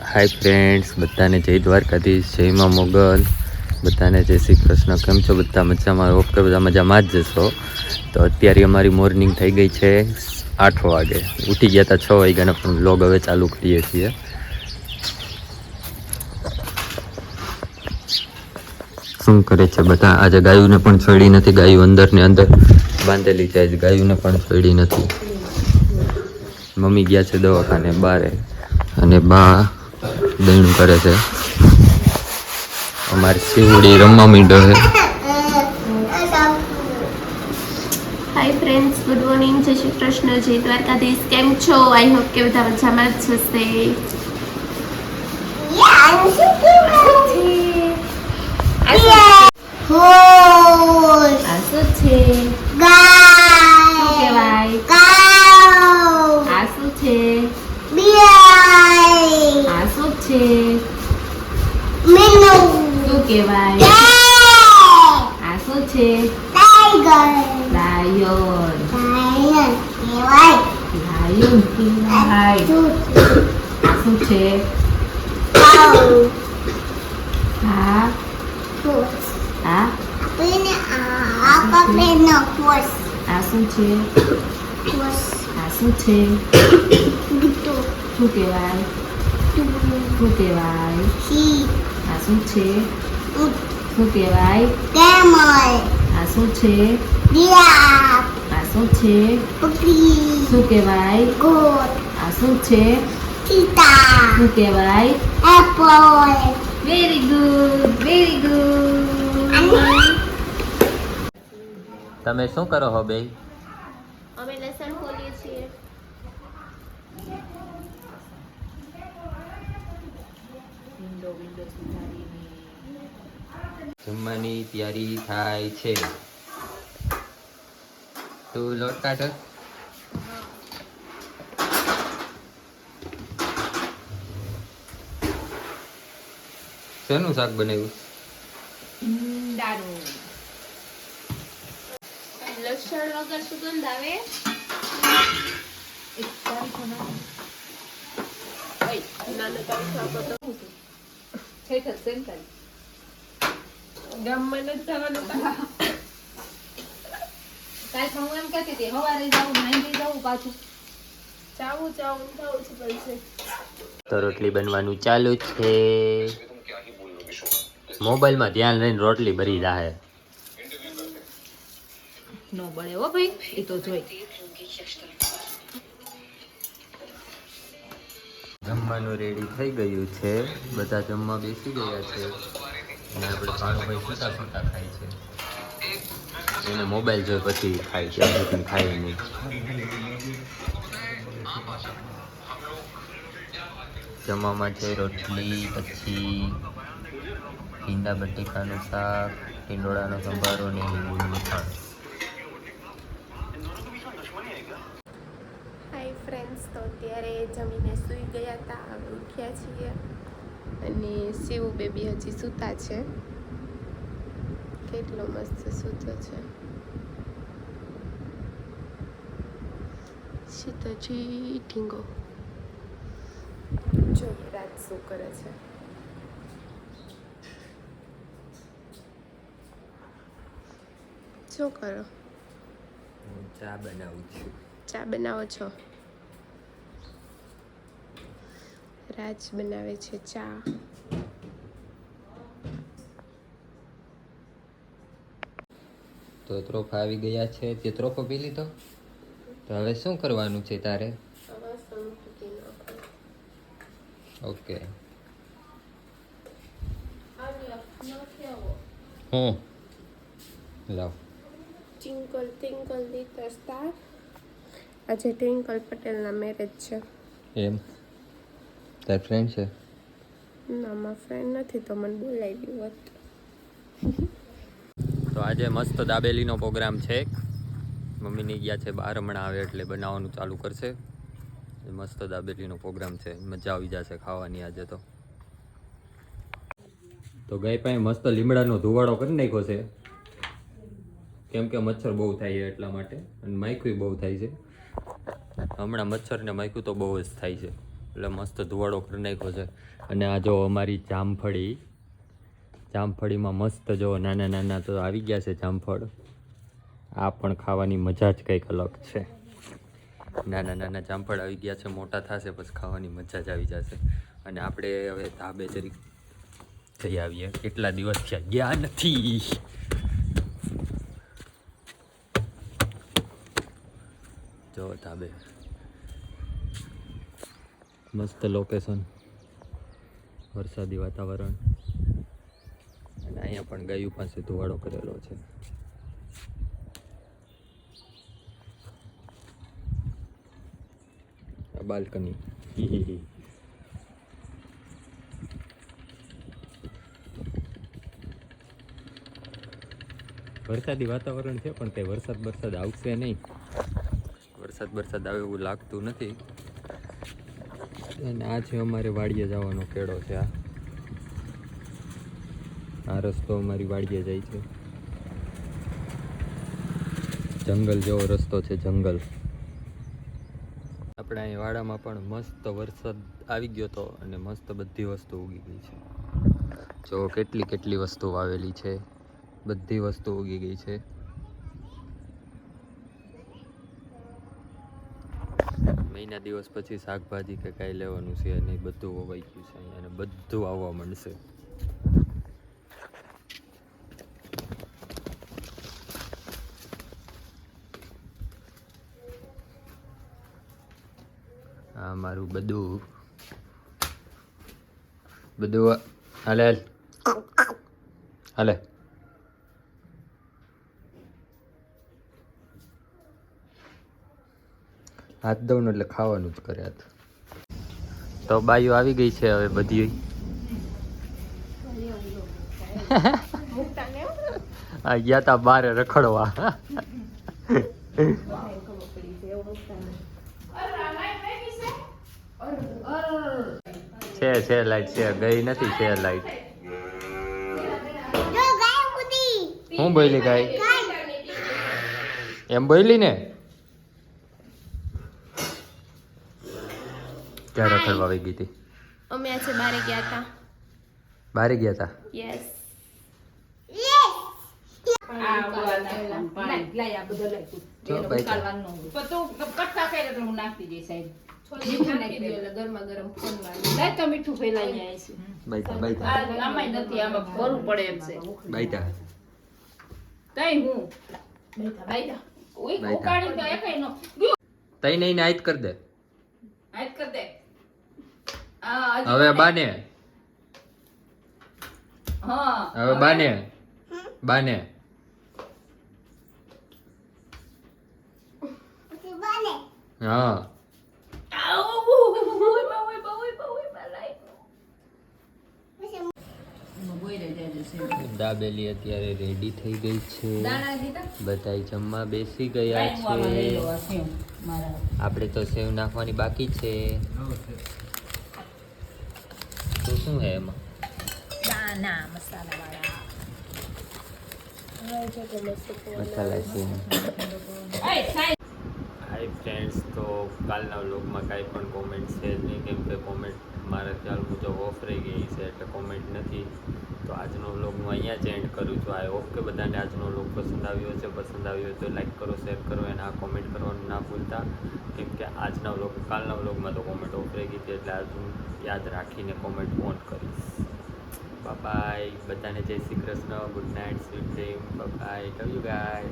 Hi friends, બધાને જય દ્વારકાધીશ, જય માં મોગલ, બધાને જય શ્રી કૃષ્ણ. કેમ છો બધા? મજામાં? ઓકે, બધા મજામાં જ જશો. તો અત્યારે અમારી મોર્નિંગ થઈ ગઈ છે 8 વાગે. ઉઠી ગયા હતા 6 વાગ્યાના, પણ વ્લોગ હવે ચાલુ કરીએ છીએ. શું કરે છે બધા? આજે ગાયોને પણ છોડી નથી, ગાયો અંદર ને અંદર બાંધેલી છે. આજે ગાયોને પણ છોડી નથી. મમ્મી ગયા છે દવાખાને બારે, અને બા દહીણું કરે છે. અમારી શિવડી રમવા માંડ્યો છે. હાય ફ્રેન્ડ્સ, ગુડ મોર્નિંગ, જય શ્રી કૃષ્ણ, જય દ્વારકાધીશ. કેમ છો? આઈ હોપ કે બધા મજામાં જ હશે. Very good, very good. તમે શું કરો હો બે? અમે લસણ ખોલીએ છીએ. જમવાની તૈયારી થાય છે. તું લોટ કાઢ. શેનું શાક બનાવ્યું? લસણ વગર સુગંધ આવે. ગામમાં નથી જવાનું. કાલ હું એમ કહેતી હતી સવારે જવું, નાઈ જવું, પાછું જાવું છું પછી. તો રોટલી બનવાનું ચાલુ છે. મોબાઈલમાં ધ્યાન રહીને રોટલી ભરી જાહે. નો બળે હો ભાઈ, એ તો જોઈ. જમવાનું રેડી થઈ ગયું છે. બધા જમવા બેસી ગયા છે. અને આપણે ભાઈ સુતા સુતા ખાય છે. એને મોબાઈલ જોઈ પછી ખાય છે, પણ ખાય નહીં. જમવામાં છે રોટલી, પછી ભીંડા બટેકાનું શાક, ટીંડોળાનો સંભારો ને લીંબુનું મિઠાણ. હાય ફ્રેન્ડ્સ, તો અત્યારે જમીને સૂઈ ગયા હતા, હવે ઉઠ્યા છીએ. અને શિવ બેબી હજી સૂતા છે. કેટલો મસ્ત સૂતો છે. સીતાજી ઢીંગો. જો રાત શું કરે છે. શું કરો? હું ચા બનાવું છું. ચા બનાવો છો? રાજ બનાવે છે ચા. તો ત્રોફા આવી ગયા છે. તે ત્રોફો પી લીધો? તો હવે શું કરવાનું છે તારે? ઓકે. હું લાવ. Twinkle twinkle little star. આજે ટ્વિંકલ પટેલના મેરેજ છે. એમ? તાર ફ્રેન્ડ છે? ના, મારા ફ્રેન્ડ નથી, તો મને બોલાવી હોત. તો આજે મસ્ત દાબેલીનો પ્રોગ્રામ છે. મમ્મીની ગયા છે બહાર, હમણાં આવે એટલે બનાવવાનું ચાલુ કરશે. મસ્ત દાબેલીનો પ્રોગ્રામ છે, મજા આવી જશે ખાવાની આજે તો. તો ગાય પાસે મસ્ત લીમડાનો ધુવાડો કરી નાખ્યો છે, કેમ કે મચ્છર બહુ થાય છે એટલા માટે, અને માખી બહુ થાય છે હમણાં. મચ્છર ને માખી તો બહુ જ થાય છે. એટલે મસ્ત ધુવાડો કરી નાખ્યો છે. અને આ જો અમારી જામફળીમાં મસ્ત જો નાના નાના તો આવી ગયા છે જામફળ. આ પણ ખાવાની મજા જ કંઈક અલગ છે. નાના નાના જામફળ આવી ગયા છે, મોટા થશે પછી ખાવાની મજા જ આવી જશે. અને આપણે હવે ધાબે જરીક જઈ આવીએ, કેટલા દિવસ થયા ગયા નથી. જો ધાબે મસ્ત લોકેશન, વરસાદી વાતાવરણ, અને અહીંયા પણ ગાયું પાસે ધુવાડો કરેલો છે. બાલ્કની વરસાદી વાતાવરણ છે પણ કઈ વરસાદ આવશે નહીં. વરસાદ આવે એવું લાગતું નથી. અને આ છે અમારે વાડીએ જવાનો કેળો છે. આ રસ્તો અમારી વાડીએ જાય છે. જંગલ જેવો રસ્તો છે, જંગલ. આપણે અહીં વાડામાં પણ મસ્ત વરસાદ આવી ગયો હતો અને મસ્ત બધી વસ્તુ ઉગી ગઈ છે. જો કેટલી વસ્તુ વાવેલી છે, બધી વસ્તુ ઉગી ગઈ છે. મહિના દિવસ પછી શાકભાજી કે કાંઈ લેવાનું છે અને બધું વવાઈ ગયું છે અહીંયા, અને બધું આવવા માંડશે. આ મારું બધું હાલે હાથ દઉં ને એટલે ખાવાનું જ કરે. તો બાયું આવી ગઈ છે હવે બધી. આ ગયા તા બારે રખડવા. છે લાઈટ છે, ગઈ નથી. છે લાઈટ. હું બોલી ગાય એમ બોલી ને ક્યાં રખડવા આવી ગઈ હતી? અમે આજે બારે ગયા હતા. બારે ગયા હતા? યસ. મીઠું ફેલાઈ તઈ નહીં આયત કર દે. હવે બાને હા દાબેલી અત્યારે રેડી થઈ ગઈ છે. બધાય જમવા બેસી ગયા છે. આપણે તો સેવ નાખવાની બાકી છે. તો શું હે એમાં? મસાલા સેવ. હાય ફ્રેન્ડ્સ, તો કાલના વ્લોગમાં કાંઈ પણ કોમેન્ટ છે જ નહીં, કેમ કે કોમેન્ટ મારા ખ્યાલ મુજબ ઓફ રહી ગઈ છે, એટલે કોમેન્ટ નથી. તો આજનો વ્લોગ હું અહીંયા જ એન્ડ કરું છું. આઈ હોપ કે બધાને આજનો વ્લોગ પસંદ આવ્યો છે. પસંદ આવ્યો તો લાઈક કરો, શેર કરો અને આ કોમેન્ટ કરવાનું ના ભૂલતા, કેમ કે આજના વ્લોગ કાલના વ્લોગમાં તો કોમેન્ટ ઓફ રહી ગઈ હતી, એટલે આજ હું યાદ રાખીને કોમેન્ટ ઓન કરીશ. બાય બધાને જય Shri Krishna, good night, sweet dream, bye, love you guys.